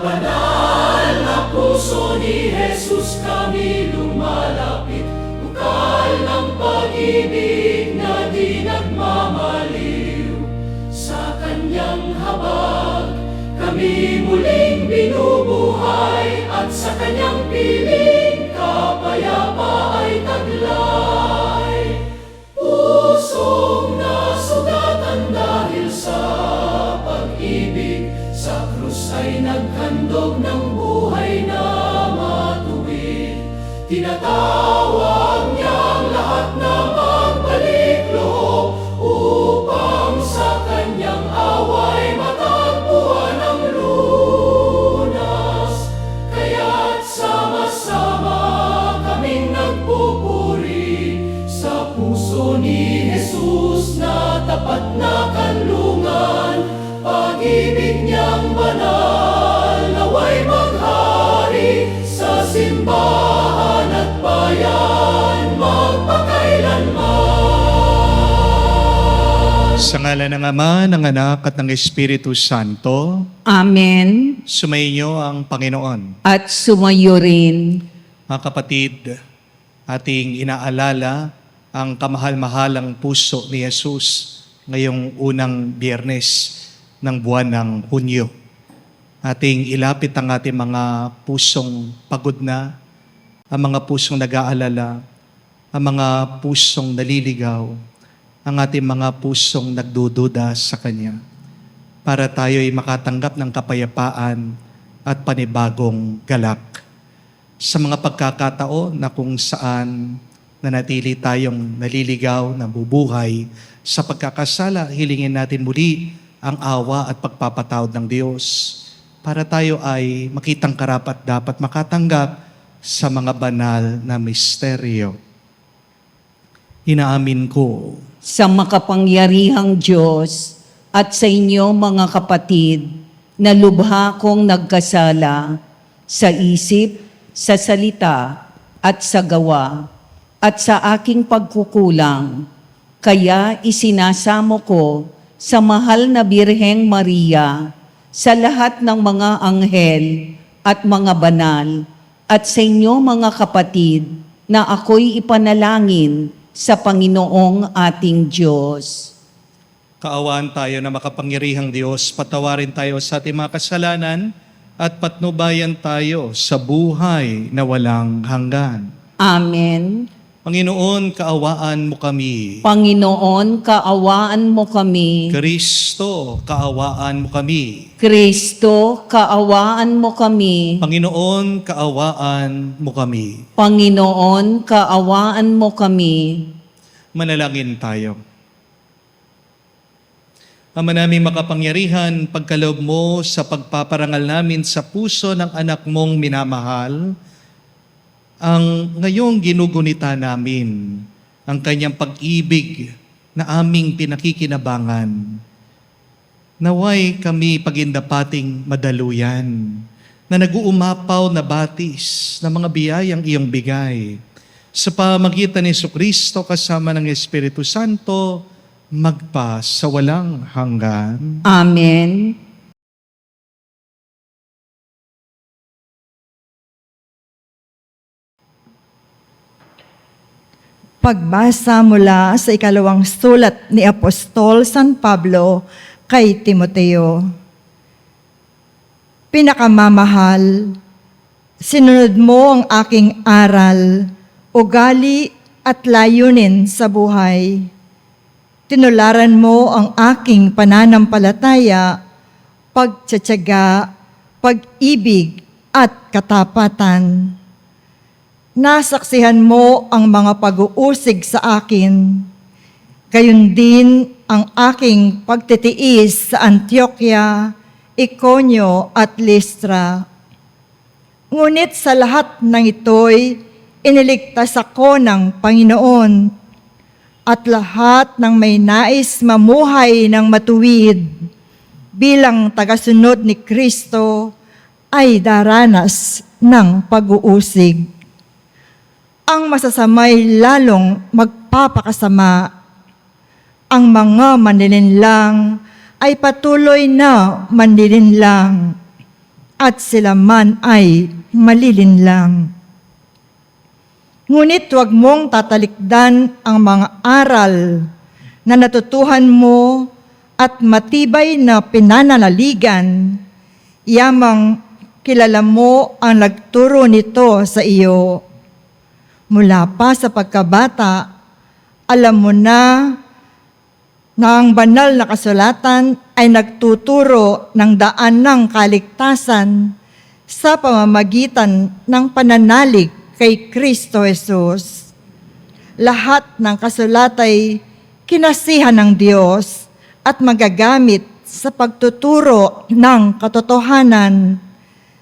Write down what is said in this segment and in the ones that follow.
banal na puso ni Jesus kami lumalapit, bukal ng pag-ibig na di nagmamaliw. Sa kanyang habag, kami muling binubuhay, at sa kanyang piling, kapayapa ay taglay. Pusong nasugatan dahil sa pag-ibig, sa krus ay naghandog ng buhay na matuwid. Tinatawag niyang lahat na magbalik loob, upang sa kanyang away matagpuan ang lunas. Kaya't sama-sama kaming nagpupuri sa puso ni Jesus na tapat na kanlungan. Pag-ibig niyang banal naway maghari sa simbahan at bayan magpakailanman. Sa ngalan ng Ama, ng Anak at ng Espiritu Santo, Amen. sumainyo ang Panginoon. At sumayo rin. Mga kapatid, ating inaalala ang kamahal-mahalang puso ni Jesus ngayong unang Biyernes ng buwan ng Hunyo. Ating ilapit ang ating mga pusong pagod na, ang mga pusong nag-aalala, ang mga pusong naliligaw, ang ating mga pusong nagdududa sa Kanya, para tayo'y makatanggap ng kapayapaan at panibagong galak. Sa mga pagkakataon na kung saan nanatili tayong naliligaw, nabubuhay sa pagkakasala, hilingin natin muli ang awa at pagpapatawad ng Diyos para tayo ay makitang karapat dapat makatanggap sa mga banal na misteryo. Inaamin ko Sa makapangyarihang Diyos at sa inyo mga kapatid, na lubha kong nagkasala sa isip, sa salita, at sa gawa, at sa aking pagkukulang. Kaya isinasamo ko sa mahal na Birheng Maria, sa lahat ng mga anghel at mga banal, at sa inyo mga kapatid, na ako'y ipanalangin sa Panginoong ating Diyos. kaawaan tayo na makapangyarihang Diyos, patawarin tayo sa ating mga kasalanan at patnubayan tayo sa buhay na walang hanggan. Amen. Panginoon, kaawaan mo kami. Panginoon, kaawaan mo kami. Kristo, kaawaan mo kami. Kristo, kaawaan mo kami. Panginoon, kaawaan mo kami. Panginoon, kaawaan mo kami. Manalangin tayo. Ama naming makapangyarihan, pagkaloob mo sa pagpaparangal namin sa puso ng anak mong minamahal, ang ngayong ginugunita namin, ang kanyang pag-ibig na aming pinakikinabangan. Naway kami pagindapating madaluyan, na nag-uumapaw na batis ng mga biyayang iyong bigay. Sa pamagitan ni Jesucristo kasama ng Espiritu Santo, magpa sa walang hanggan. Amen. Pagbasa mula sa ikalawang sulat ni Apostol San Pablo kay Timoteo. Pinakamamahal, sinunod mo ang aking aral, ugali at layunin sa buhay. Tinularan mo ang aking pananampalataya, pagtsatsaga, pag-ibig at katapatan. Nasaksihan mo ang mga pag-uusig sa akin. Gayon din ang aking pagtitiis sa Antioquia, Iconio at Lystra. Ngunit sa lahat ng ito'y iniligtas ako ng Panginoon, at lahat ng may nais mamuhay ng matuwid bilang tagasunod ni Kristo ay daranas ng pag-uusig. Ang masasamay lalong magpapakasama. Ang mga manlilinlang ay patuloy na manlilinlang. at sila man ay malilinlang. Ngunit huwag mong tatalikdan ang mga aral na natutuhan mo at matibay na pinananaligan, yamang kilala mo ang nagturo nito sa iyo. Mula pa sa pagkabata, alam mo na ang banal na kasulatan ay nagtuturo ng daan ng kaligtasan sa pamamagitan ng pananalig kay Kristo Jesus. Lahat ng kasulat ay kinasihan ng Diyos at magagamit sa pagtuturo ng katotohanan,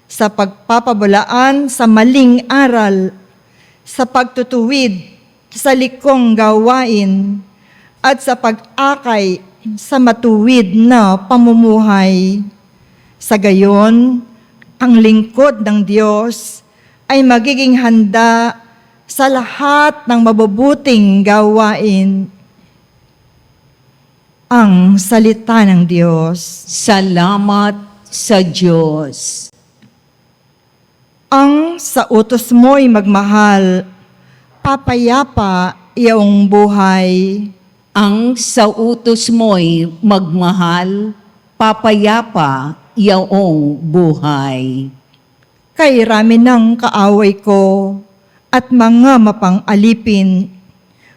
sa pagpapabulaan sa maling aral, sa pagtutuwid sa likong gawain, at sa pag-akay sa matuwid na pamumuhay. Sa gayon, ang lingkod ng Diyos ay magiging handa sa lahat ng mabubuting gawain. Ang salita ng Diyos. Salamat sa Diyos. Ang sa utos mo'y magmahal, papayapa iyong buhay. Ang sa utos mo'y magmahal, papayapa iyong buhay. Kay rami ng kaaway ko at mga mapang-alipin,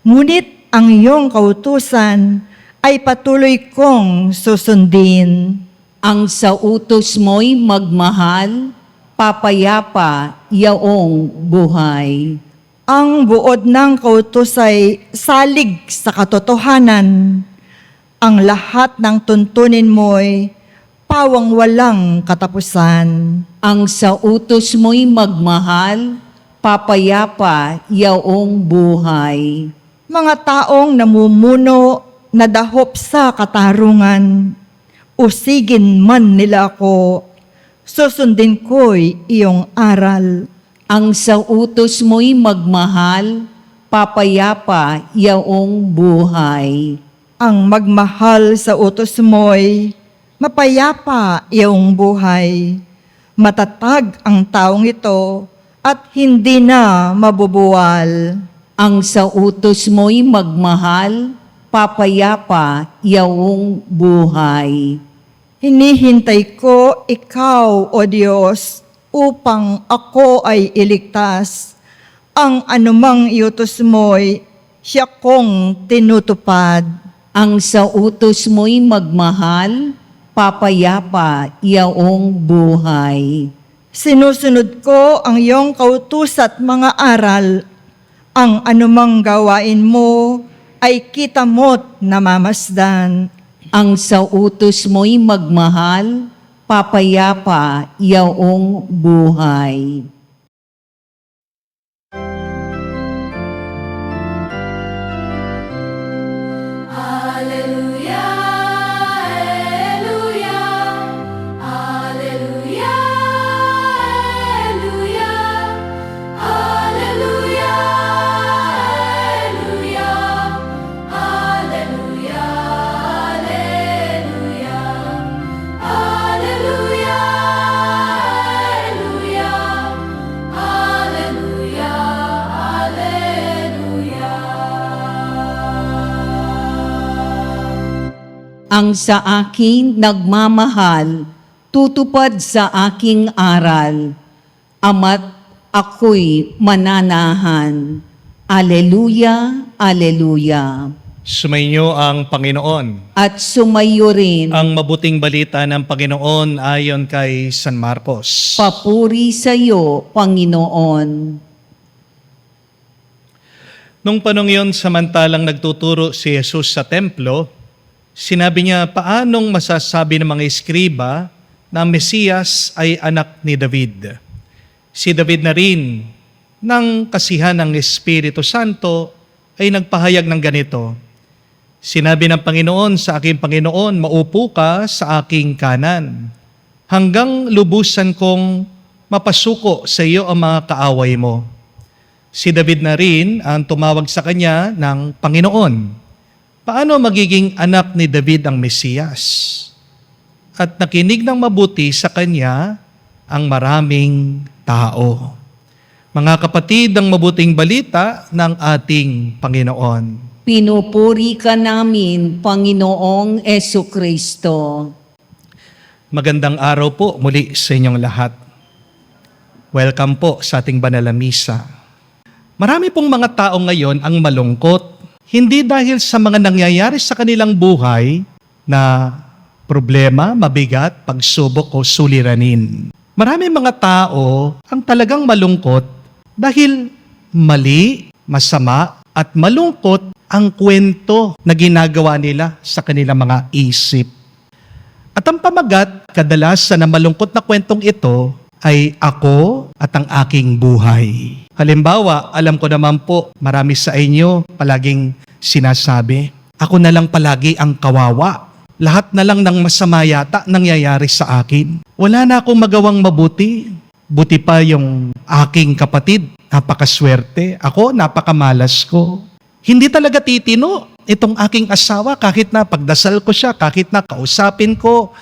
ngunit ang iyong kautusan ay patuloy kong susundin. Ang sa utos mo'y magmahal, papayapa iyong buhay. Ang buod ng kautos ay salig sa katotohanan. Ang lahat ng tuntunin mo'y pawang walang katapusan. Ang sa utos mo'y magmahal, papayapa iyong buhay. Mga taong namumuno na dahop sa katarungan, usigin man nila ako, susundin ko'y iyong aral. Ang sa utos mo'y magmahal, papayapa iyong buhay. Ang magmahal sa utos mo'y mapayapa iyong buhay. Matatag ang taong ito at hindi na mabubuwal. Ang sa utos mo'y magmahal, papayapa iyong buhay. Hinihintay ko ikaw, O Diyos, upang ako ay iligtas. Ang anumang iutos mo'y siya kong tinutupad. Ang sa utos mo'y magmahal, papayapa iyong buhay. Sinusunod ko ang iyong kautus at mga aral. Ang anumang gawain mo ay kita mo't namamasdan. Ang sa utos mo'y magmahal, papayapa iyong buhay. Alleluia, Alleluia, Alleluia, Alleluia, Alleluia, Alleluia, Alleluia, Alleluia, Alleluia, Alleluia, Alleluia, Alleluia. Ang sa aking nagmamahal, tutupad sa aking aral, ama't ako'y mananahan. Aleluya, aleluya. Sumainyo ang Panginoon. At sumayo rin, Ang mabuting balita ng Panginoon ayon kay San Marcos. papuri sa iyo, Panginoon. Nung panong yon, samantalang nagtuturo si Jesus sa templo, sinabi niya, paanong masasabi ng mga eskriba na ang Mesiyas ay anak ni David? Si David na rin, ng kasihan ng Espiritu Santo, ay nagpahayag ng ganito, sinabi ng Panginoon sa aking Panginoon, maupo ka sa aking kanan, hanggang lubusan kong mapasuko sa iyo ang mga kaaway mo. Si David na rin ang tumawag sa kanya ng Panginoon. Paano magiging anak ni David ang Mesiyas? At nakinig ng mabuti sa kanya ang maraming tao. Mga kapatid, ang mabuting balita ng ating Panginoon. Pinupuri ka namin, Panginoong Esukristo. Magandang araw po muli sa inyong lahat. Welcome po sa ating banal na misa. Marami pong mga tao ngayon ang malungkot, hindi dahil sa mga nangyayari sa kanilang buhay na problema, mabigat, pagsubok o suliranin. Marami mga tao ang talagang malungkot dahil mali, masama at malungkot ang kwento na ginagawa nila sa kanilang mga isip. At ang pamagat, kadalasan na malungkot na kwentong ito ay ako at ang aking buhay. Halimbawa, alam ko naman po, marami sa inyo palaging sinasabi, ako na lang palagi ang kawawa. Lahat na lang ng masama yata nangyayari sa akin. Wala na akong magawang mabuti. Buti pa yung aking kapatid, napakaswerte. Ako, napakamalas ko. Hindi talaga titino itong aking asawa kahit na pagdasal ko siya, kahit na kausapin ko.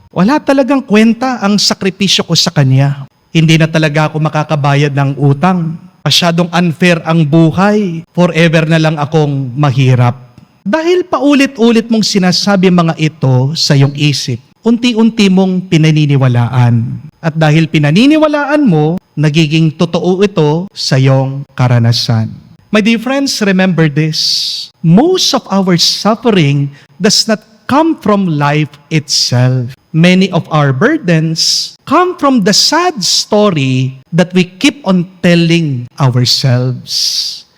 Wala talagang kwenta ang sakripisyo ko sa kanya. Hindi na talaga ako makakabayad ng utang. Masyadong unfair ang buhay. Forever na lang akong mahirap. Dahil paulit-ulit mong sinasabi mga ito sa iyong isip, unti-unti mong pinaniniwalaan. At dahil pinaniniwalaan mo, nagiging totoo ito sa iyong karanasan. My dear friends, remember this. Most of our suffering does not come from life itself. Many of our burdens come from the sad story that we keep on telling ourselves.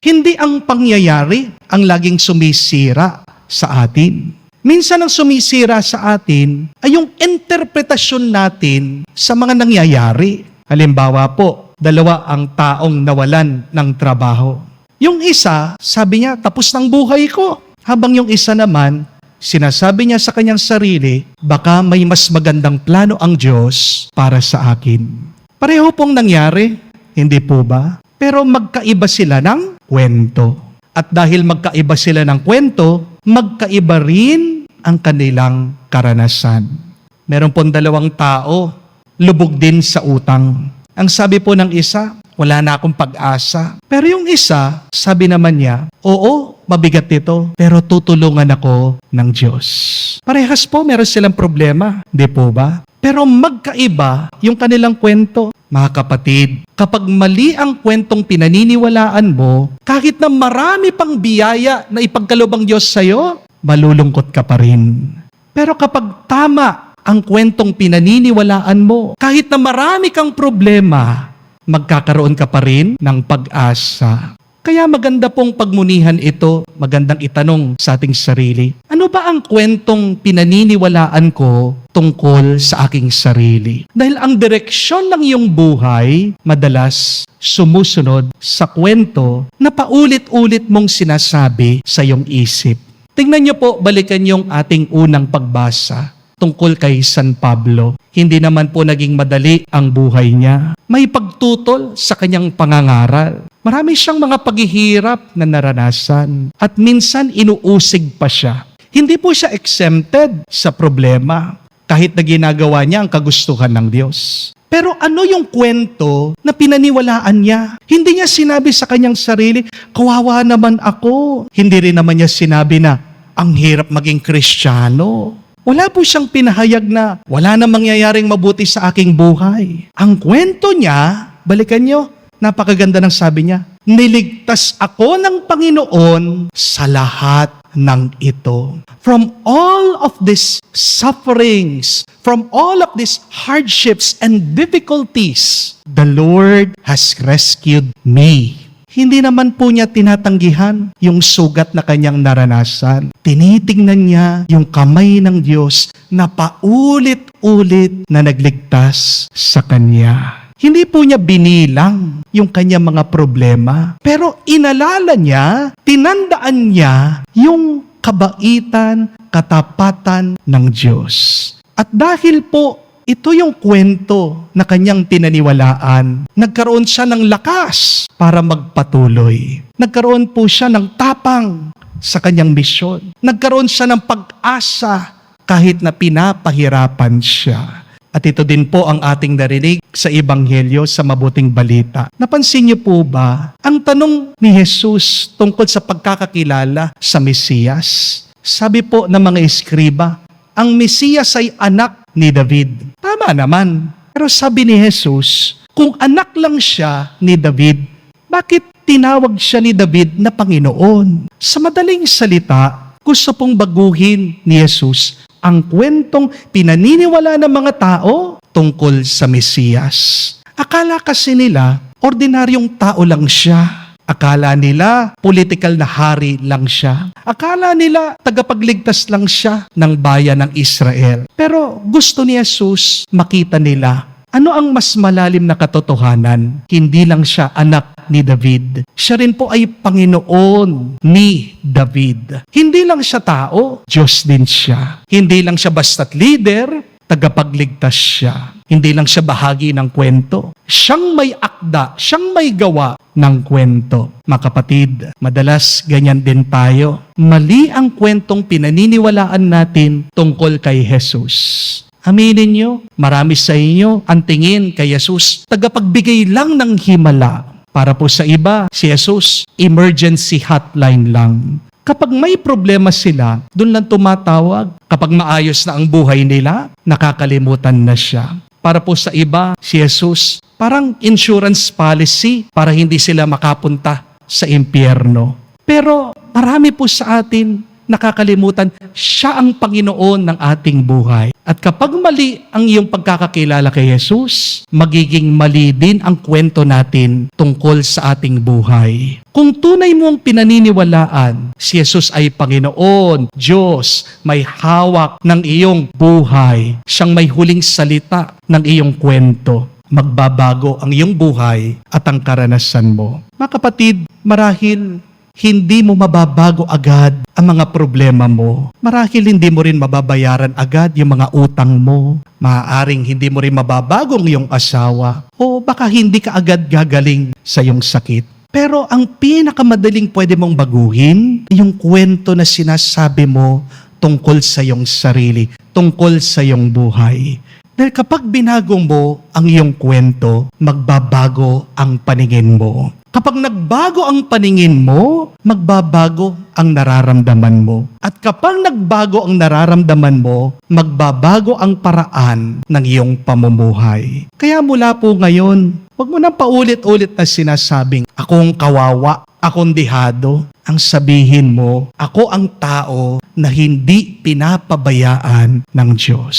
Hindi ang pangyayari ang laging sumisira sa atin. Minsan ang sumisira sa atin ay yung interpretasyon natin sa mga nangyayari. Halimbawa po, 2 ang taong nawalan ng trabaho. Yung isa, sabi niya, tapos ng buhay ko. Habang yung isa naman, sinasabi niya sa kanyang sarili, baka may mas magandang plano ang Diyos para sa akin. Pareho pong nangyari, hindi po ba? Pero magkaiba sila ng kwento. At dahil magkaiba sila ng kwento, magkaiba rin ang kanilang karanasan. Meron pong 2 tao, lubog din sa utang. Ang sabi po ng isa, wala na akong pag-asa. Pero yung isa, sabi naman niya, oo, mabigat ito, pero tutulungan ako ng Diyos. Parehas po, meron silang problema, di po ba? Pero magkaiba yung kanilang kwento. Mga kapatid, kapag mali ang kwentong pinaniniwalaan mo, kahit na marami pang biyaya na ipagkaloob ang Diyos sa'yo, malulungkot ka pa rin. Pero kapag tama ang kwentong pinaniniwalaan mo, kahit na marami kang problema, magkakaroon ka pa rin ng pag-asa. Kaya maganda pong pagmunihan ito, magandang itanong sa ating sarili. Ano ba ang kwentong pinaniniwalaan ko tungkol sa aking sarili? Dahil ang direksyon ng iyong buhay, madalas sumusunod sa kwento na paulit-ulit mong sinasabi sa iyong isip. Tingnan niyo po, balikan yung ating unang pagbasa tungkol kay San Pablo. Hindi naman po naging madali ang buhay niya. May pagtutol sa kanyang pangangaral. Marami siyang mga paghihirap na naranasan at minsan inuusig pa siya. Hindi po siya exempted sa problema kahit na ginagawa niya ang kagustuhan ng Diyos. Pero ano yung kwento na pinaniwalaan niya? Hindi niya sinabi sa kanyang sarili, kawawa naman ako. Hindi rin naman niya sinabi na, ang hirap maging Kristiyano. Wala po siyang pinahayag na wala na mangyayaring mabuti sa aking buhay. Ang kwento niya, balikan niyo, napakaganda ng sabi niya, niligtas ako ng Panginoon sa lahat ng ito. From all of these sufferings, from all of these hardships and difficulties, the Lord has rescued me. Hindi naman po niya tinatanggihan yung sugat na kanyang naranasan. Tinitingnan niya yung kamay ng Diyos na paulit-ulit na nagligtas sa kanya. Hindi po niya binilang yung kanyang mga problema, pero inalala niya, tinandaan niya yung kabaitan, katapatan ng Diyos. At dahil po ito yung kwento na kanyang pinaniwalaan. Nagkaroon siya ng lakas para magpatuloy. Nagkaroon po siya ng tapang sa kanyang misyon. Nagkaroon siya ng pag-asa kahit na pinapahirapan siya. At ito din po ang ating narinig sa Ebanghelyo sa Mabuting Balita. Napansin niyo po ba ang tanong ni Jesus tungkol sa pagkakakilala sa Mesiyas? Sabi po ng mga eskriba, ang Mesiyas ay anak ni David. Tama naman. Pero sabi ni Jesus, kung anak lang siya ni David, bakit tinawag siya ni David na Panginoon? Sa madaling salita, gusto pong baguhin ni Jesus ang kwentong pinaniniwala ng mga tao tungkol sa Mesiyas. Akala kasi nila, ordinaryong tao lang siya. Akala nila, political na hari lang siya. Akala nila, tagapagligtas lang siya ng bayan ng Israel. Pero gusto ni Jesus makita nila, ano ang mas malalim na katotohanan? Hindi lang siya anak ni David. Siya rin po ay Panginoon ni David. Hindi lang siya tao, Diyos din siya. Hindi lang siya basta't leader, tagapagligtas siya. Hindi lang siya bahagi ng kwento. Siyang may akda, siyang may gawa ng kwento. Mga kapatid, madalas ganyan din tayo. Mali ang kwentong pinaniniwalaan natin tungkol kay Jesus. Aminin nyo, marami sa inyo ang tingin kay Jesus, tagapagbigay lang ng himala. Para po sa iba, si Jesus, emergency hotline lang. Kapag may problema sila, doon lang tumatawag. Kapag maayos na ang buhay nila, nakakalimutan na siya. Para po sa iba, si Jesus, parang insurance policy para hindi sila makapunta sa impyerno. Pero marami po sa atin nakakalimutan, siya ang Panginoon ng ating buhay. At kapag mali ang iyong pagkakakilala kay Jesus, magiging mali din ang kwento natin tungkol sa ating buhay. Kung tunay mong pinaniniwalaan, si Jesus ay Panginoon, Diyos, may hawak ng iyong buhay, siyang may huling salita ng iyong kwento, magbabago ang iyong buhay at ang karanasan mo. Mga kapatid, marahil hindi mo mababago agad ang mga problema mo. Marahil hindi mo rin mababayaran agad yung mga utang mo. Maaaring hindi mo rin mababago ang iyong asawa. O baka hindi ka agad gagaling sa iyong sakit. Pero ang pinakamadaling pwede mong baguhin, yung kwento na sinasabi mo tungkol sa iyong sarili, tungkol sa iyong buhay. Dahil kapag binago mo ang iyong kwento, magbabago ang paningin mo. Kapag nagbago ang paningin mo, magbabago ang nararamdaman mo. At kapag nagbago ang nararamdaman mo, magbabago ang paraan ng iyong pamumuhay. Kaya mula po ngayon, huwag mo nang paulit-ulit na sinasabing, akong kawawa, akong dihado. Ang sabihin mo, ako ang tao na hindi pinapabayaan ng Diyos.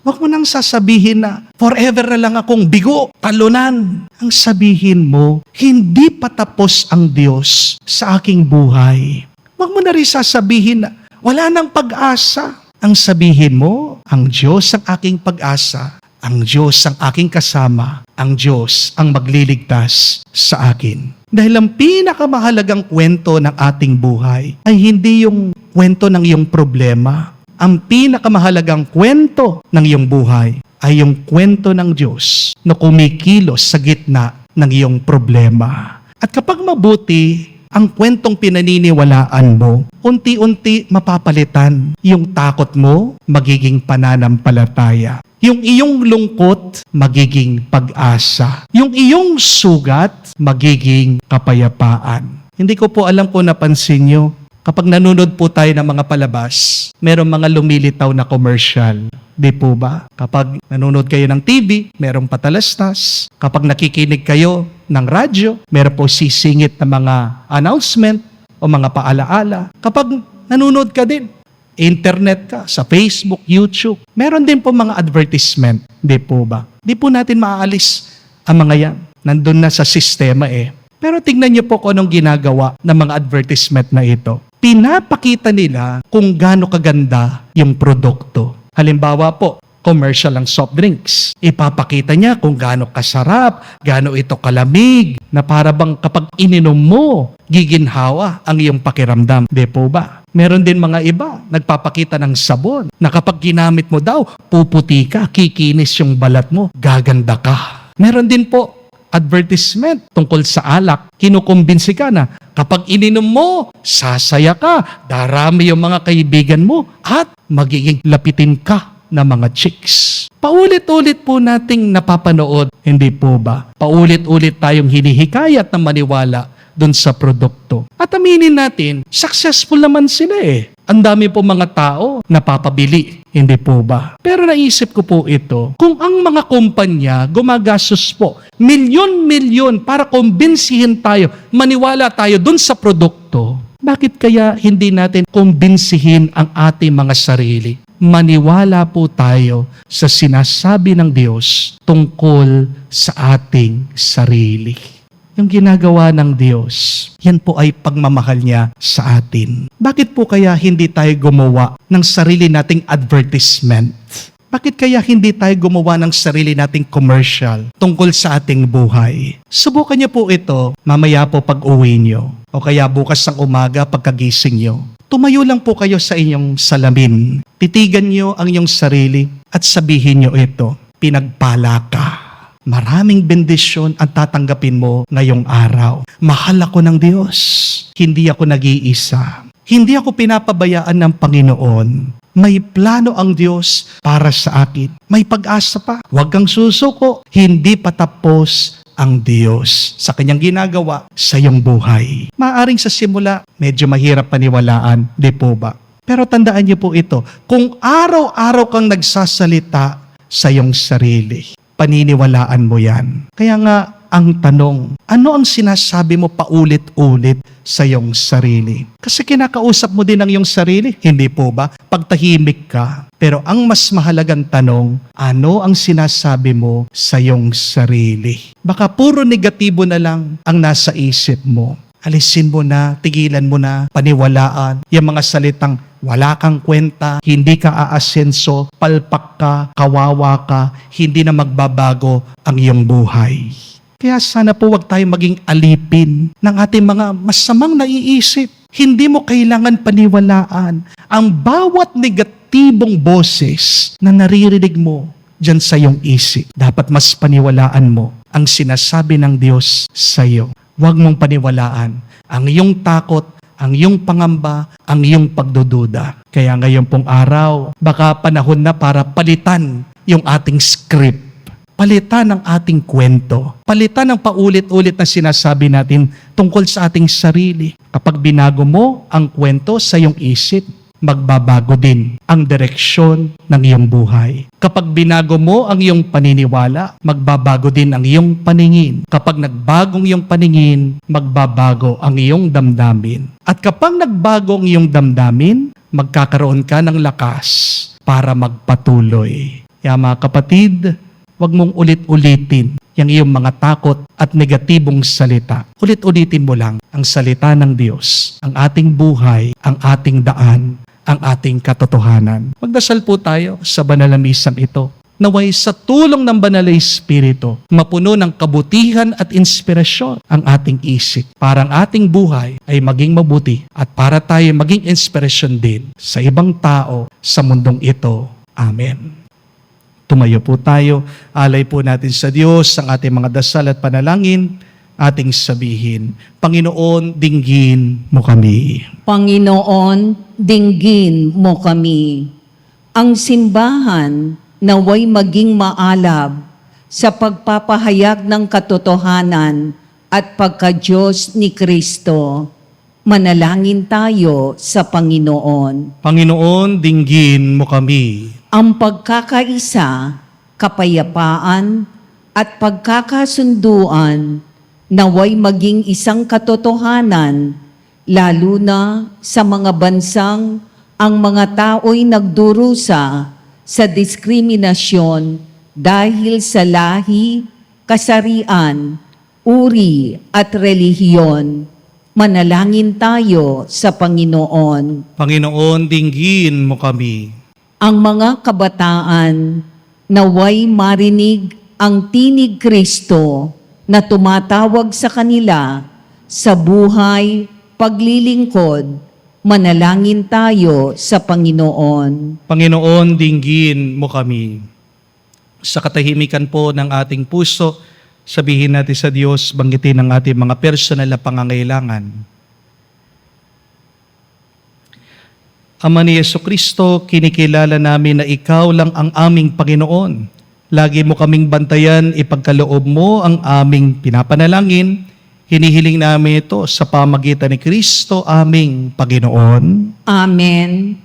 Huwag mo nang sasabihin na forever na lang akong bigo, talunan. Ang sabihin mo, hindi pa tapos ang Diyos sa aking buhay. Huwag mo na rin sasabihin na wala nang pag-asa. Ang sabihin mo, ang Diyos ang aking pag-asa. Ang Diyos ang aking kasama. Ang Diyos ang magliligtas sa akin. Dahil ang pinakamahalagang kwento ng ating buhay ay hindi yung kwento ng iyong problema. Ang pinakamahalagang kwento ng iyong buhay ay yung kwento ng Diyos na kumikilos sa gitna ng iyong problema. At kapag mabuti ang kwentong pinaniniwalaan mo, unti-unti mapapalitan. Yung takot mo, magiging pananampalataya. Yung iyong lungkot, magiging pag-asa. Yung iyong sugat, magiging kapayapaan. Hindi ko po alam kung napansin nyo, kapag nanonood po tayo ng mga palabas, merong mga lumilitaw na commercial. Di po ba? Kapag nanonood kayo ng TV, merong patalastas. Kapag nakikinig kayo ng radyo, meron po sisingit na mga announcement o mga paalaala. Kapag nanonood ka din, internet ka, sa Facebook, YouTube, meron din po mga advertisement. Di po ba? Di po natin maaalis ang mga yan. Nandun na sa sistema eh. Pero tingnan niyo po kung anong ginagawa ng mga advertisement na ito. Pinapakita nila kung gaano kaganda yung produkto. Halimbawa po, commercial ng soft drinks. Ipapakita niya kung gaano kasarap, gaano ito kalamig, na para bang kapag ininom mo, giginhawa ang iyong pakiramdam. Di po ba? Meron din mga iba, nagpapakita ng sabon, na kapag ginamit mo daw, puputi ka, kikinis yung balat mo, gaganda ka. Meron din po, advertisement tungkol sa alak, kinukumbinsi ka na kapag ininom mo, sasaya ka, darami yung mga kaibigan mo, at magiging lapitin ka na mga chicks. Paulit-ulit po nating napapanood, hindi po ba? Paulit-ulit tayong hinihikayat na maniwala dun sa produkto. At aminin natin, successful naman sila eh. Ang dami po mga tao napapabili, hindi po ba? Pero naisip ko po ito, kung ang mga kumpanya gumagastos po milyon-milyon para kumbinsihin tayo, maniwala tayo dun sa produkto, bakit kaya hindi natin kumbinsihin ang ating mga sarili? Maniwala po tayo sa sinasabi ng Diyos tungkol sa ating sarili. Yung ginagawa ng Diyos, yan po ay pagmamahal niya sa atin. Bakit po kaya hindi tayo gumawa ng sarili nating advertisement? Bakit kaya hindi tayo gumawa ng sarili nating commercial tungkol sa ating buhay? Subukan niyo po ito mamaya po pag-uwi niyo o kaya bukas ng umaga pagkagising niyo. Tumayo lang po kayo sa inyong salamin. Titigan niyo ang inyong sarili at sabihin niyo ito, pinagpala ka. Maraming bendisyon ang tatanggapin mo ngayong araw. Mahal ako ng Diyos. Hindi ako nag-iisa. Hindi ako pinapabayaan ng Panginoon. May plano ang Diyos para sa akin. May pag-asa pa. Huwag kang susuko. Hindi pa tapos ang Diyos sa kanyang ginagawa sa iyong buhay. Maaring sa simula, medyo mahirap paniwalaan, di po ba? Pero tandaan niyo po ito, kung araw-araw kang nagsasalita sa iyong sarili, paniniwalaan mo yan. Kaya nga, ang tanong, ano ang sinasabi mo paulit-ulit sa iyong sarili? Kasi kinakausap mo din ang iyong sarili, hindi po ba? Pagtahimik ka. Pero ang mas mahalagang tanong, ano ang sinasabi mo sa iyong sarili? Baka puro negatibo na lang ang nasa isip mo. Alisin mo na, tigilan mo na, paniwalaan, yung mga salitang wala kang kwenta, hindi ka aasenso, palpak ka, kawawa ka, hindi na magbabago ang iyong buhay. Kaya sana po wag tayo maging alipin ng ating mga masamang naiisip. Hindi mo kailangan paniwalaan ang bawat negatibong boses na naririnig mo dyan sa iyong isip. Dapat mas paniwalaan mo ang sinasabi ng Diyos sa iyo. Huwag mong paniwalaan ang iyong takot, ang iyong pangamba, ang iyong pagdududa. Kaya ngayon pong araw, baka panahon na para palitan yung ating script. Palitan ang ating kwento. Palitan ang paulit-ulit na sinasabi natin tungkol sa ating sarili. Kapag binago mo ang kwento sa iyong isip, magbabago din ang direksyon ng iyong buhay. Kapag binago mo ang iyong paniniwala, magbabago din ang iyong paningin. Kapag nagbagong iyong paningin, magbabago ang iyong damdamin. At kapag nagbago ang iyong damdamin, magkakaroon ka ng lakas para magpatuloy. Kaya mga kapatid, huwag mong ulit-ulitin yung iyong mga takot at negatibong salita. Ulit-ulitin mo lang ang salita ng Diyos, ang ating buhay, ang ating daan, ang ating katotohanan. Magdasal po tayo sa banal na misang ito. Naway sa tulong ng Banal na Espiritu, mapuno ng kabutihan at inspirasyon ang ating isip para ang ating buhay ay maging mabuti at para tayo maging inspirasyon din sa ibang tao sa mundong ito. Amen. Tumayo po tayo, alay po natin sa Diyos ang ating mga dasal at panalangin, ating sabihin, Panginoon, dinggin mo kami. Panginoon, dinggin mo kami. Ang simbahan naway maging maalab sa pagpapahayag ng katotohanan at pagka-Diyos ni Kristo. Manalangin tayo sa Panginoon. Panginoon, dinggin mo kami. Ang pagkakaisa, kapayapaan, at pagkakasunduan naway maging isang katotohanan, lalo na sa mga bansang ang mga tao'y nagdurusa sa diskriminasyon dahil sa lahi, kasarian, uri at relihiyon. Manalangin tayo sa Panginoon. Panginoon, dinggin mo kami. Ang mga kabataan naway marinig ang tinig Kristo na tumatawag sa kanila sa buhay, paglilingkod. Manalangin tayo sa Panginoon. Panginoon, dinggin mo kami. Sa katahimikan po ng ating puso, sabihin natin sa Diyos, banggitin ang ating mga personal na pangangailangan. Ama ni Jesucristo, kinikilala namin na Ikaw lang ang aming Panginoon. Lagi mo kaming bantayan, ipagkaloob mo ang aming pinapanalangin. Hinihiling namin ito sa pamagitan ni Kristo, aming Panginoon. Amen.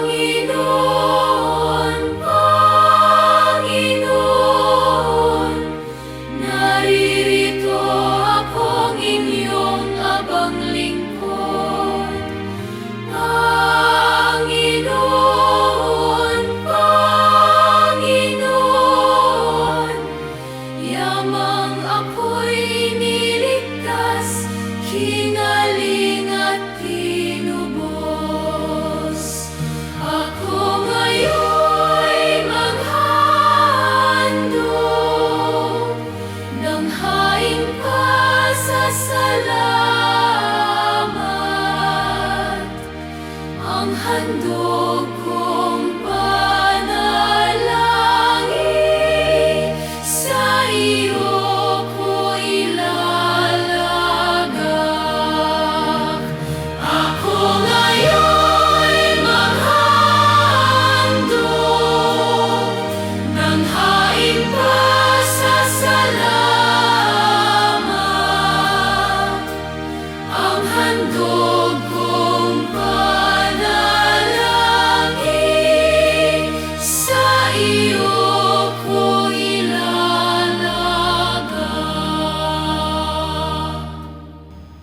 Panginoon, Panginoon, naririto akong inyong abang lingkod. Panginoon, Panginoon, yamang ako'y niligtas, kinaling at tinubos. Ako ngayon'y maghandog ng haing pasasalamat. Ang handog kong panalangin, sa iyo ko ilalagak. Ako ngayon'y maghandog ng haing pasasalamat. Ang handog kong panalangin, sa iyo ko ilalagak.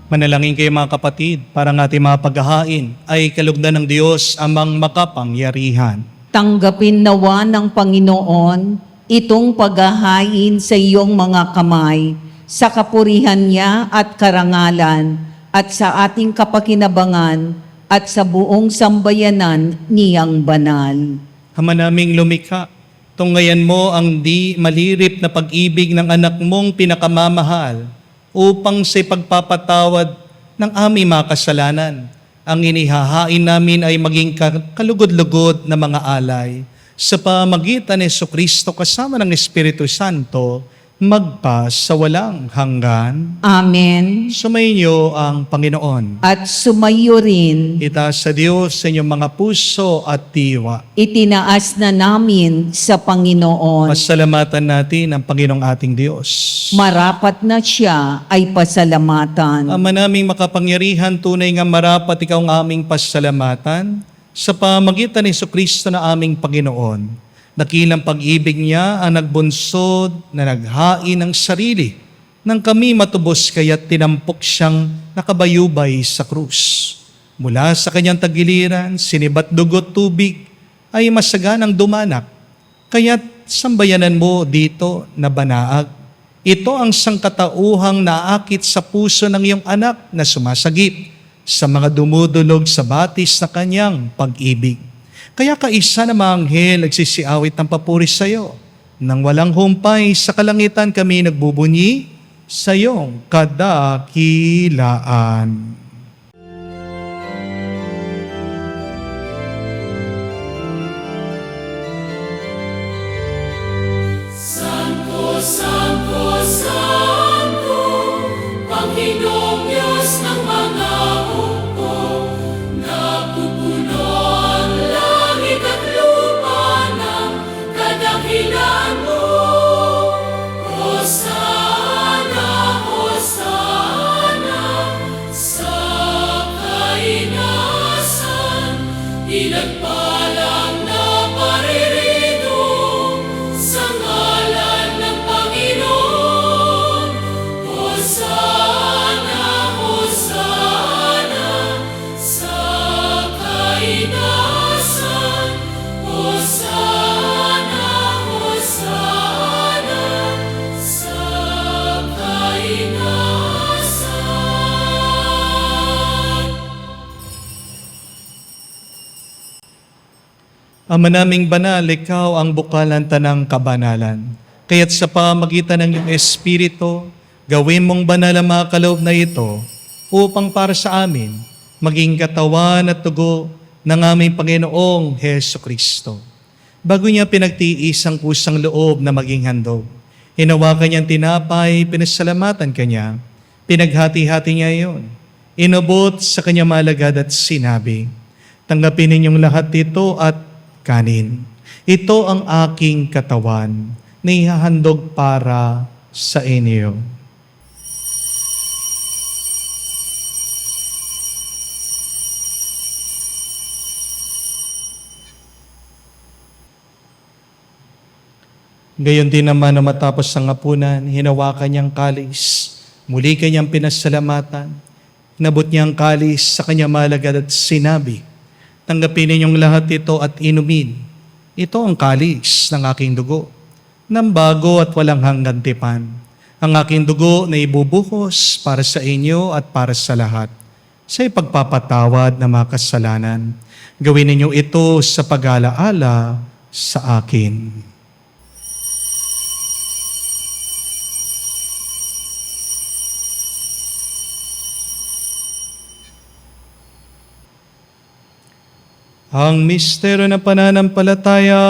Manalangin kayo mga kapatid, para ng ating mga paghahain ay kalugdan ng Diyos amang makapangyarihan. Tanggapin nawa ng Panginoon itong paghahain sa iyong mga kamay, sa kapurihan niya at karangalan, at sa ating kapakinabangan, at sa buong sambayanan niyang banal. Ama naming lumikha, tunggayan mo ang di malirip na pag-ibig ng anak mong pinakamamahal upang sa pagpapatawad ng aming mga kasalanan. Ang inihahain namin ay maging kalugod-lugod na mga alay sa pamagitan ni Jesucristo kasama ng Espiritu Santo, magpa sa walang hanggan. Amen. Sumainyo ang Panginoon. At sumayo rin, Itaas sa Diyos sa inyong mga puso at diwa. itinaas na namin sa Panginoon. Pasalamatan natin ang Panginoong ating Diyos. Marapat na siya ay pasalamatan. Ama naming makapangyarihan, tunay nga marapat ikaw ang aming pasalamatan sa pamagitan ni Jesucristo na aming Panginoon. Dakilang pag-ibig niya ang nagbunsod na naghain ng sarili nang kami matubos kaya't tinampok siyang nakabayubay sa krus. Mula sa kanyang tagiliran, sinibat dugot tubig ay masaganang dumanak. Kaya't sambayanan mo dito na banaag. Ito ang sangkatauhang naakit sa puso ng iyong anak na sumasagip sa mga dumudulog sa batis na kanyang pag-ibig. Kaya kaisa na mga anghel nagsisiawit ng papuri sa iyo. Nang walang humpay sa kalangitan kami nagbubunyi sa iyong kadakilaan. Santo, Santo, Santo, Panginoong Diyos ng mga hukbo, napupuno ang langit at lupa ng kadakilaan mo. Hosana, Hosana, sa kainasan, pinagpalang na paririto sa ngalan ng Panginoon. Hosana, Hosana, sa kainasan. Hosana, Hosana, sa kainasan. Ama naming banal, ikaw ang bukalan tanang kabanalan. Kaya't sa pamagitan ng iyong Espiritu, gawin mong banal ang mga kaloob na ito upang para sa amin maging katawan at tugo ng aming Panginoong Hesus Kristo. Bago niya pinagtiis ang kusang loob na maging handog, hinawakan niyang tinapay, pinasalamatan kanya, pinaghati-hati niya iyon. Inabot sa kanya malagad at sinabi, "Tanggapin ninyong lahat ito at kanin. Ito ang aking katawan na ihahandog para sa inyo." Gayon din naman na matapos ang hapunan, hinawakan niyang kalis. Muli kanyang pinasalamatan. Nabot niya ang kalis sa kanya malagad at sinabi, "Tanggapin ninyong lahat ito at inumin. Ito ang kalis ng aking dugo, ng bago at walang hanggang tipan. Ang aking dugo na ibubuhos para sa inyo at para sa lahat, sa ipagpapatawad ng mga kasalanan. Gawin ninyo ito sa pag-alaala sa akin." Ang misteryo ng pananampalataya.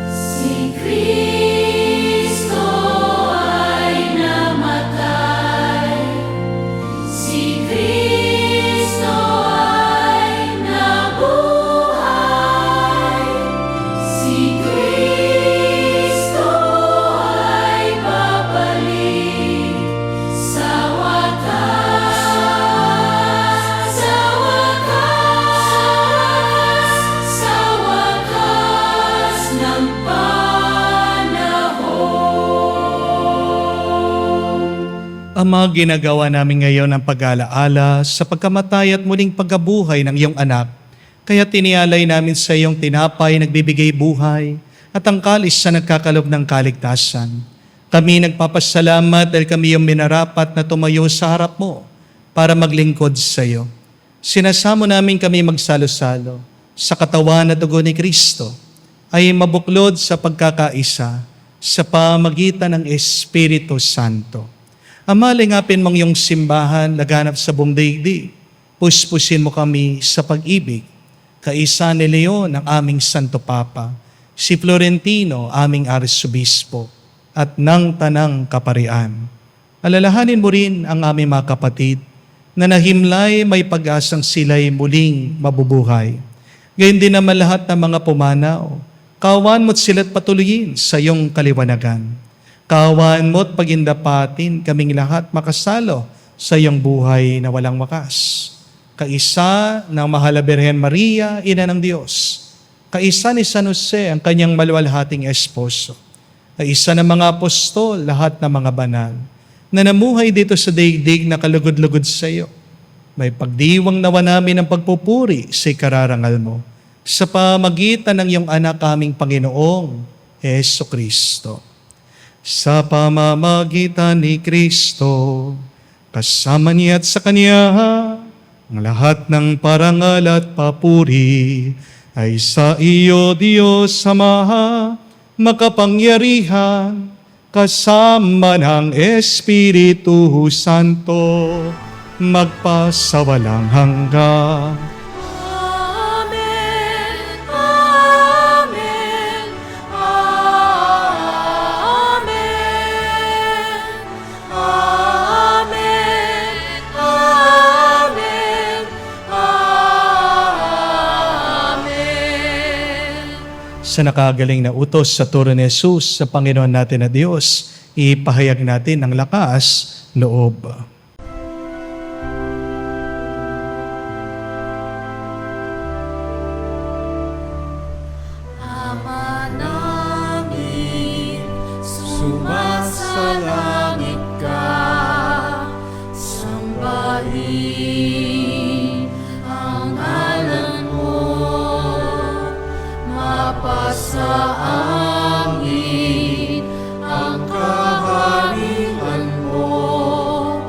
Si Kristo ay namatay, si Kristo ay nabuhay, si Kristo ay babalik sa wakas, sa wakas ng Ama, ginagawa namin ngayon ang pag-alaala sa pagkamatay at muling pagkabuhay ng iyong anak. Kaya tinialay namin sa iyong tinapay nagbibigay buhay at ang kalis sa nagkakalob ng kaligtasan. Kami nagpapasalamat dahil kami yung minarapat na tumayo sa harap mo para maglingkod sa iyo. Sinasamo namin kami magsalo-salo sa katawan at dugo ni Kristo ay mabuklod sa pagkakaisa sa pamagitan ng Espiritu Santo. Ama, lingapin mong iyong simbahan laganap sa buong daigdig. Puspusin mo kami sa pag-ibig. Kaisa ni Leon, ang aming Santo Papa, si Florentino, aming Arsobispo, at ng Tanang Kaparian. Alalahanin mo rin ang aming mga kapatid na nahimlay may pag-asang sila'y muling mabubuhay. Gayon din naman lahat ng mga pumanaw. Kawan mo't sila't patuloyin sa iyong kaliwanagan. Kawan mo't pagindapatin kaming lahat makasalo sa iyong buhay na walang wakas. Kaisa ng Mahal na Birhen Maria, Ina ng Diyos. Kaisa ni San Jose, ang kanyang maluwalhating esposo. Kaisa ng mga apostol, lahat ng mga banal, na namuhay dito sa daigdig na kalugod-lugod sa iyo. May pagdiwang nawa namin ng pagpupuri sa ikararangal mo sa pamagitan ng iyong anak aming Panginoong Jesucristo. Sa pamamagitan ni Kristo, kasama niya at sa Kanya, ang lahat ng parangal at papuri ay sa iyo, Diyos Ama, makapangyarihan, kasama ng Espiritu Santo, magpasawalang hanggan. Amen, Amen, Amen, Amen, Amen, Amen. Sa nakagaling na utos sa turo ni Jesus sa Panginoon natin na Diyos, ipahayag natin ang lakas loob. Ama namin, sumasalangit ka, sambahin ang ngalan mo, mapasa amin ang kaharian mo,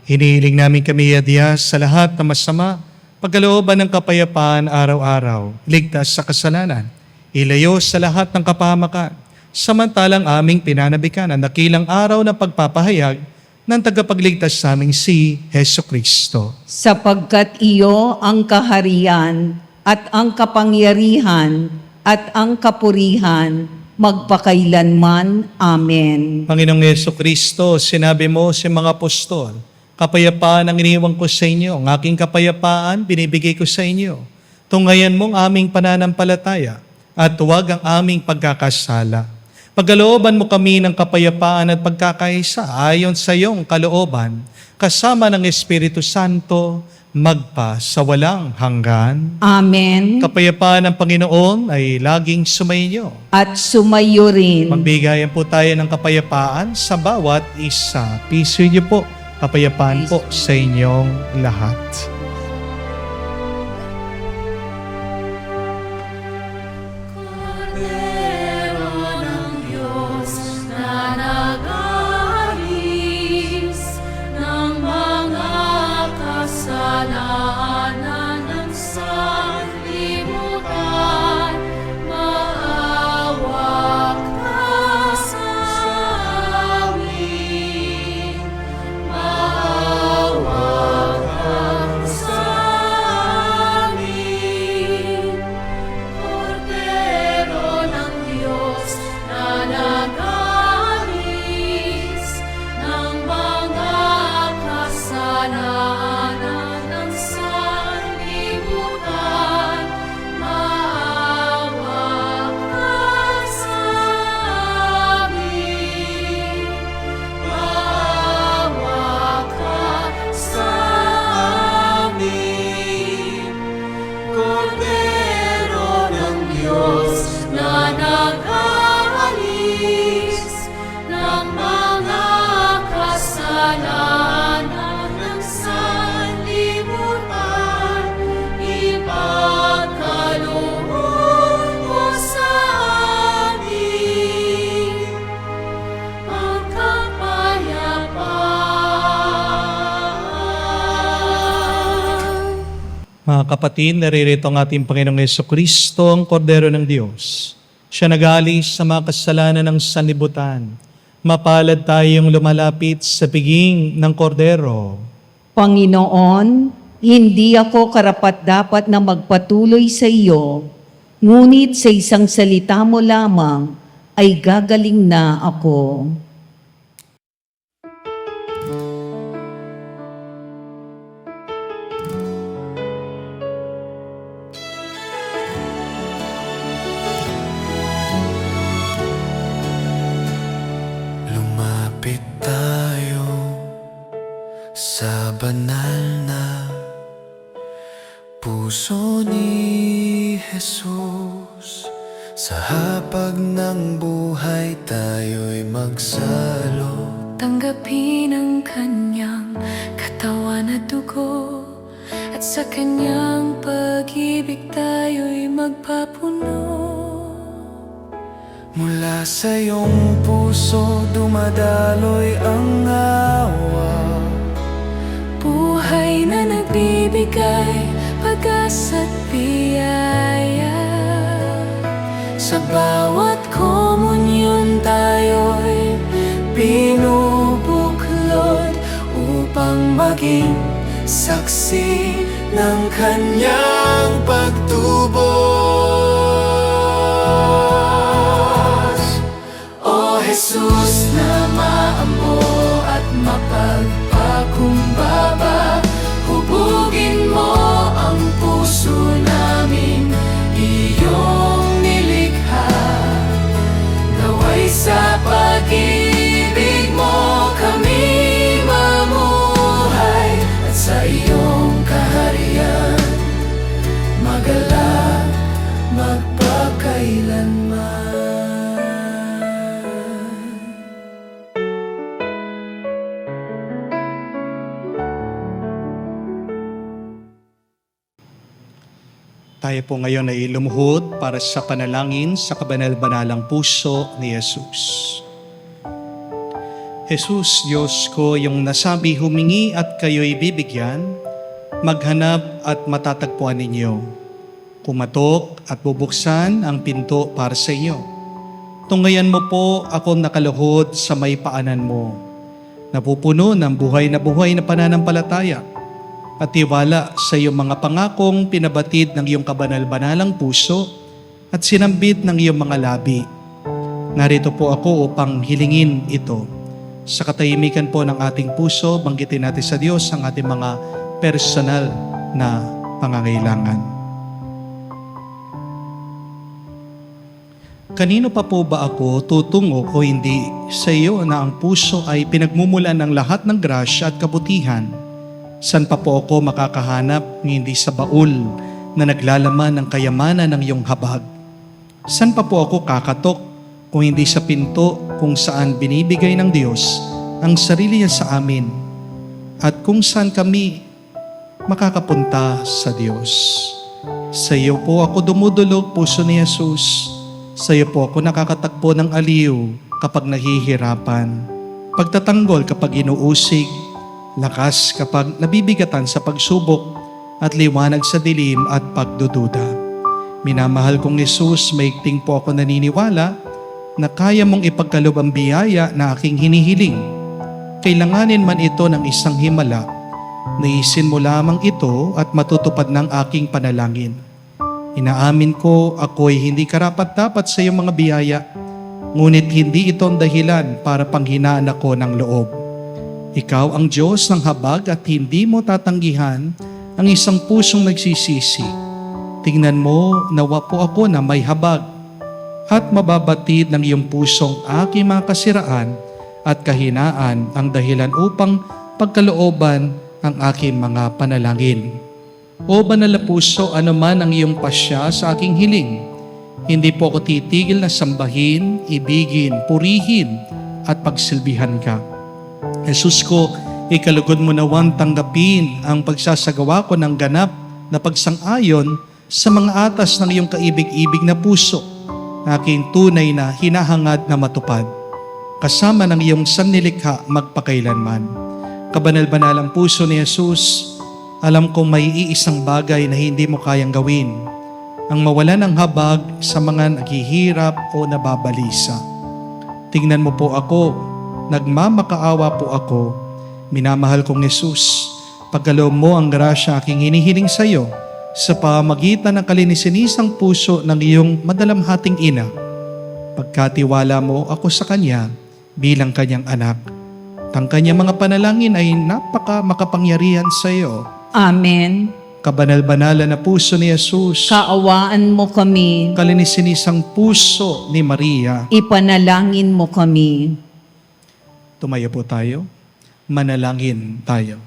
Hinihiling namin kami, Diyos, sa lahat ng masama, pagkalooban ng kapayapaan araw-araw, ligtas sa kasalanan, ilayo sa lahat ng kapahamakan, samantalang aming pinanabikan ang dakilang araw na pagpapahayag ng tagapagligtas sa aming si Heso Kristo. Sapagkat iyo ang kaharian at ang kapangyarihan at ang kapurihan magpakailanman. Amen. Panginoong Heso Kristo, sinabi mo sa mga apostol, kapayapaan ang iniwan ko sa inyo, ang aking kapayapaan binibigay ko sa inyo. Tungayan mong aming pananampalataya at huwag ang aming pagkakasala. Pagkalooban mo kami ng kapayapaan at pagkakaisa ayon sa iyong kalooban, kasama ng Espiritu Santo, magpa sa walang hanggan. Amen. Kapayapaan ng Panginoon ay laging sumainyo. At sumayo rin. Magbigayan po tayo ng kapayapaan sa bawat isa. Peace with you po. Kapayapaan po sa inyong lahat. Kordero ng Diyos na nag-aalis ng mga kasalanan ng sanlibutan, maawa ka sa amin. Maawa ka sa amin. Kordero ng Diyos na nag-aalis ng mga kasalanan ng sanlibutan, maawa ka sa amin. Maawa ka sa amin. Kordero ng Diyos na nag-aalis ng mga kasalanan ng sanlibutan, ipagkaloob mo sa amin ang kapayapaan. Mga kapatid, naririto ang ating Panginoong Jesucristo, ang Kordero ng Diyos. Siya nag-aalis sa mga kasalanan ng sanlibutan. Mapalad tayong lumalapit sa piging ng Kordero. Panginoon, hindi ako karapat-dapat na magpatuloy sa iyo, ngunit sa isang salita mo lamang ay gagaling na ako. Lumapit tayo sa banal na puso ni Jesus. Sa hapag ng buhay tayo'y magsalo. Tanggapin ang kanyang katawan at dugo, at sa kanyang pag-ibig tayo'y magpapuno. Mula sa iyong puso dumadaloy ang awa. Buhay na nagbibigay pag-asa't biyaya. Sa bawat komunyon tayo'y binubuklod upang maging saksi ng kanyang pagtubos. O Jesus na maamo at mapagpakumbaba, hubugin mo ang puso namin, iyong nilikha. Naway sa pag-ibig mo kami mamuhay, at sa iyong kaharian magalak magpakailanman. Tayo po ngayon ay lumuhod para sa panalangin sa kabanal-banalang puso ni Jesus. Jesus, Diyos ko, yung nasabi humingi at kayo'y bibigyan, maghanap at matatagpuan ninyo. Kumatok at bubuksan ang pinto para sa inyo. Tunggayan mo po akong nakaluhod sa may paanan mo, napupuno ng buhay na pananampalataya at tiwala sa iyong mga pangakong pinabatid ng iyong kabanal-banalang puso at sinambit ng iyong mga labi. Narito po ako upang hilingin ito. Sa katahimikan po ng ating puso, banggitin natin sa Diyos ang ating mga personal na pangangailangan. Kanino pa po ba ako tutungo o hindi sa iyo na ang puso ay pinagmumulan ng lahat ng grasya at kabutihan? San pa po ako makakahanap hindi sa baul na naglalaman ng kayamanan ng iyong habag? San pa po ako kakatok kung hindi sa pinto kung saan binibigay ng Diyos ang sarili niya sa amin at kung saan kami makakapunta sa Diyos? Sa iyo po ako dumudulog, puso ni Jesus. Sa iyo po ako nakakatagpo ng aliw kapag nahihirapan, pagtatanggol kapag inuusig, lakas kapag nabibigatan sa pagsubok at liwanag sa dilim at pagdududa. Minamahal kong Jesus, maigting po ako naniniwala na kaya mong ipagkaloob ang biyaya na aking hinihiling. Kailanganin man ito ng isang himala, naisin mo lamang ito at matutupad ng aking panalangin. Inaamin ko ako'y hindi karapat-dapat sa iyong mga biyaya, ngunit hindi ito ang dahilan para panghinaan ako ng loob. Ikaw ang Diyos ng habag at hindi mo tatanggihan ang isang pusong nagsisisi. Tingnan mo, nawa po ako na may habag at mababatid ng iyong pusong aking mga kasiraan at kahinaan ang dahilan upang pagkalooban ang aking mga panalangin. O banal na puso, ano man ang iyong pasya sa aking hiling, hindi po ako titigil na sambahin, ibigin, purihin at pagsilbihan ka. Jesus ko, ikalugod mo nawang tanggapin ang pagsasagawa ko ng ganap na pagsang-ayon sa mga atas ng iyong kaibig-ibig na puso, aking tunay na hinahangad na matupad, kasama ng iyong sannilikha magpakailanman. Kabanal-banalang puso ni Jesus, alam kong may iisang bagay na hindi mo kayang gawin, ang mawala ng habag sa mga naghihirap o nababalisa. Tingnan mo po ako, nagmamakaawa po ako, minamahal kong Jesus, pagkaloob mo ang grasya aking hinihiling sa iyo, sa pamagitan ng kalinisanisang puso ng iyong madalamhating ina. Pagkatiwala mo ako sa Kanya bilang Kanyang anak. Ang Kanyang mga panalangin ay makapangyarihan sa iyo. Amen. Kabanal-banala na puso ni Jesus, Kaawaan mo kami. kalinisanisang puso ni Maria. Ipanalangin mo kami. Tumayo po tayo. Manalangin tayo.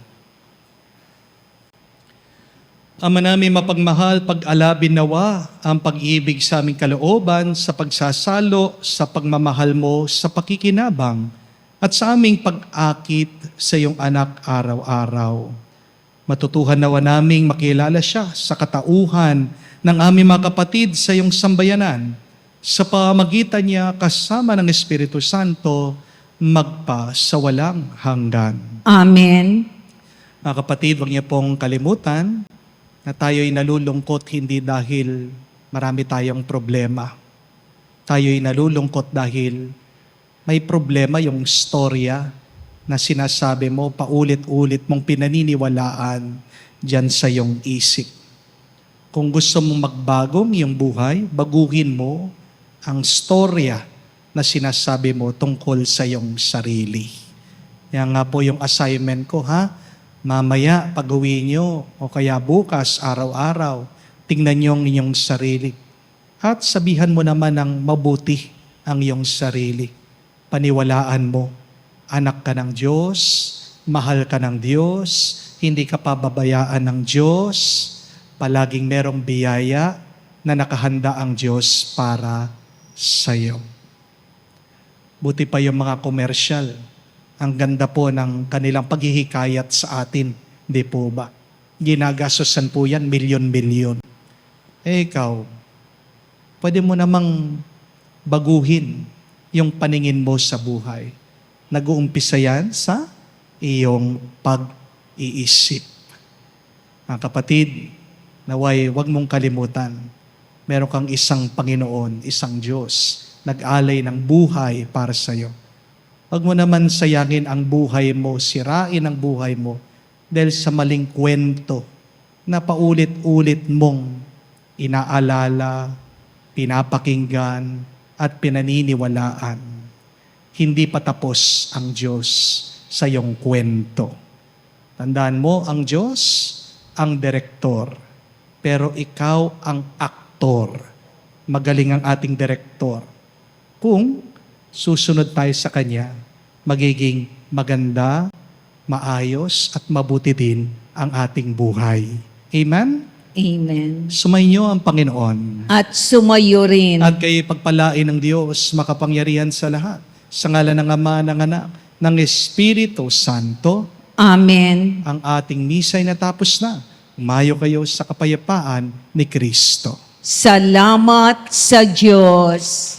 Ama namin mapagmahal, pag-alabin nawa ang pag-ibig sa aming kalooban sa pagsasalo sa pagmamahal mo sa pakikinabang at sa aming pag-akit sa iyong anak araw-araw. Matutuhan nawa naming makilala siya sa katauhan ng aming mga kapatid sa iyong sambayanan. Sa pamagitan niya kasama ng Espiritu Santo, magpa sa walang hanggan. Amen. Mga kapatid, huwag niyo pong kalimutan na tayo'y nalulungkot hindi dahil marami tayong problema. Tayo'y nalulungkot dahil may problema yung storya na sinasabi mo, paulit-ulit mong pinaniniwalaan dyan sa iyong isip. Kung gusto mong magbagong iyong buhay, baguhin mo ang storya na sinasabi mo tungkol sa iyong sarili. Yan nga po yung assignment ko, ha? Mamaya, pag-uwi nyo, o kaya bukas, araw-araw, tingnan nyo ang inyong sarili. At sabihan mo naman ng mabuti ang iyong sarili. Paniwalaan mo, anak ka ng Diyos, mahal ka ng Diyos, hindi ka pababayaan ng Diyos, palaging merong biyaya na nakahanda ang Diyos para sa iyo. Buti pa yung mga komersyal. Ang ganda po ng kanilang paghihikayat sa atin. Di po ba? Ginagastosan po yan, milyon-milyon. Ikaw, pwede mo namang baguhin yung paningin mo sa buhay. Nag-uumpisa yan sa iyong pag-iisip. Mga kapatid, naway wag mong kalimutan, meron kang isang Panginoon, isang Diyos, nag-alay ng buhay para sa iyo. Wag mo naman sayangin ang buhay mo, sirain ang buhay mo dahil sa maling kwento na paulit-ulit mong inaalala, pinapakinggan, at pinaniniwalaan. Hindi pa tapos ang Diyos sa iyong kwento. Tandaan mo, ang Diyos ang direktor, pero ikaw ang aktor. Magaling ang ating direktor. Kung susunod tayo sa Kanya, magiging maganda, maayos, at mabuti din ang ating buhay. Amen? Amen. Sumainyo ang Panginoon. At sumayo rin. At kayo pagpalain ng Diyos, makapangyarihan sa lahat. Sa ngalan ng Ama, ng Anak, ng Espiritu Santo, Amen. ang ating misa ay natapos na. Umayo kayo sa kapayapaan ni Kristo. Salamat sa Diyos.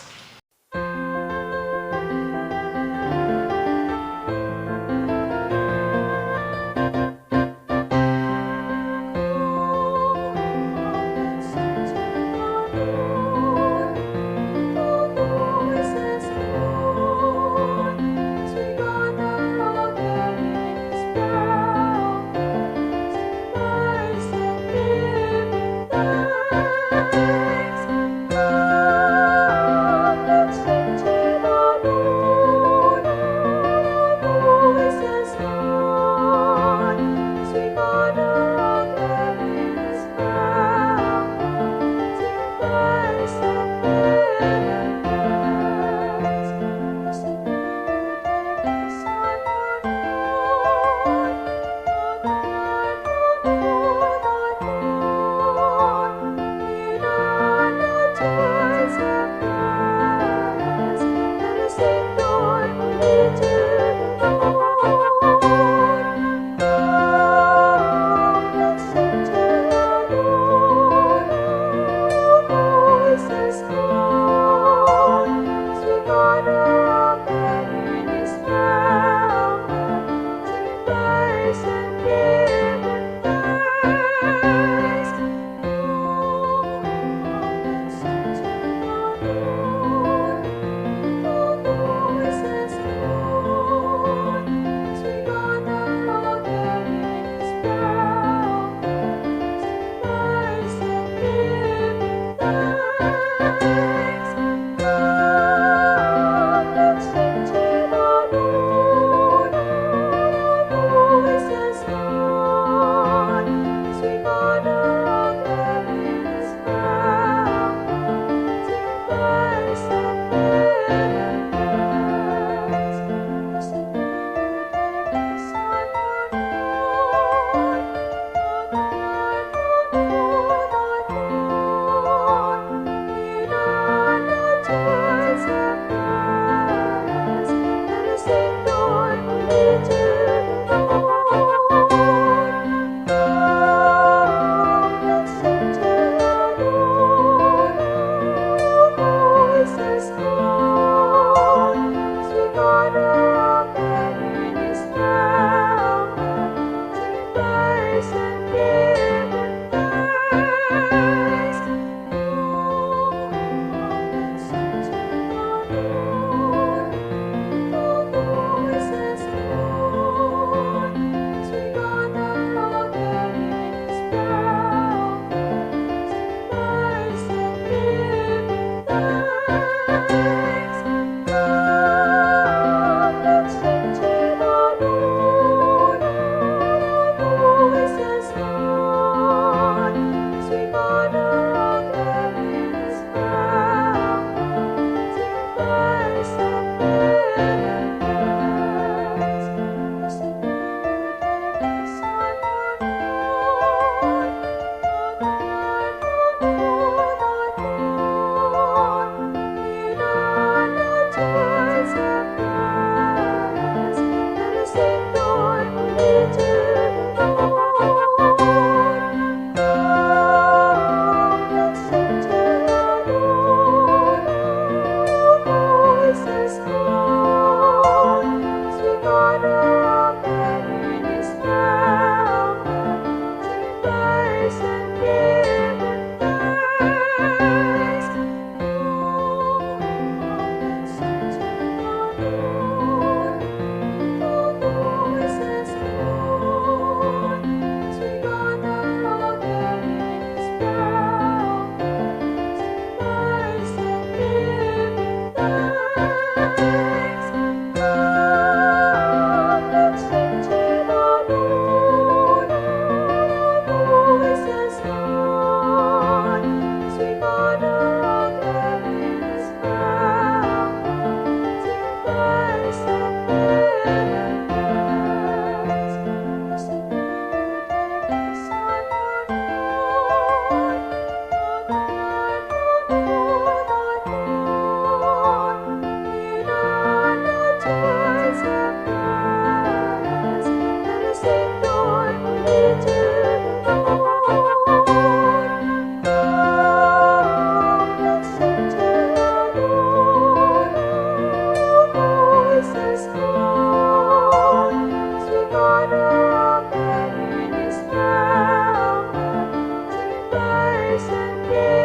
Panginoon.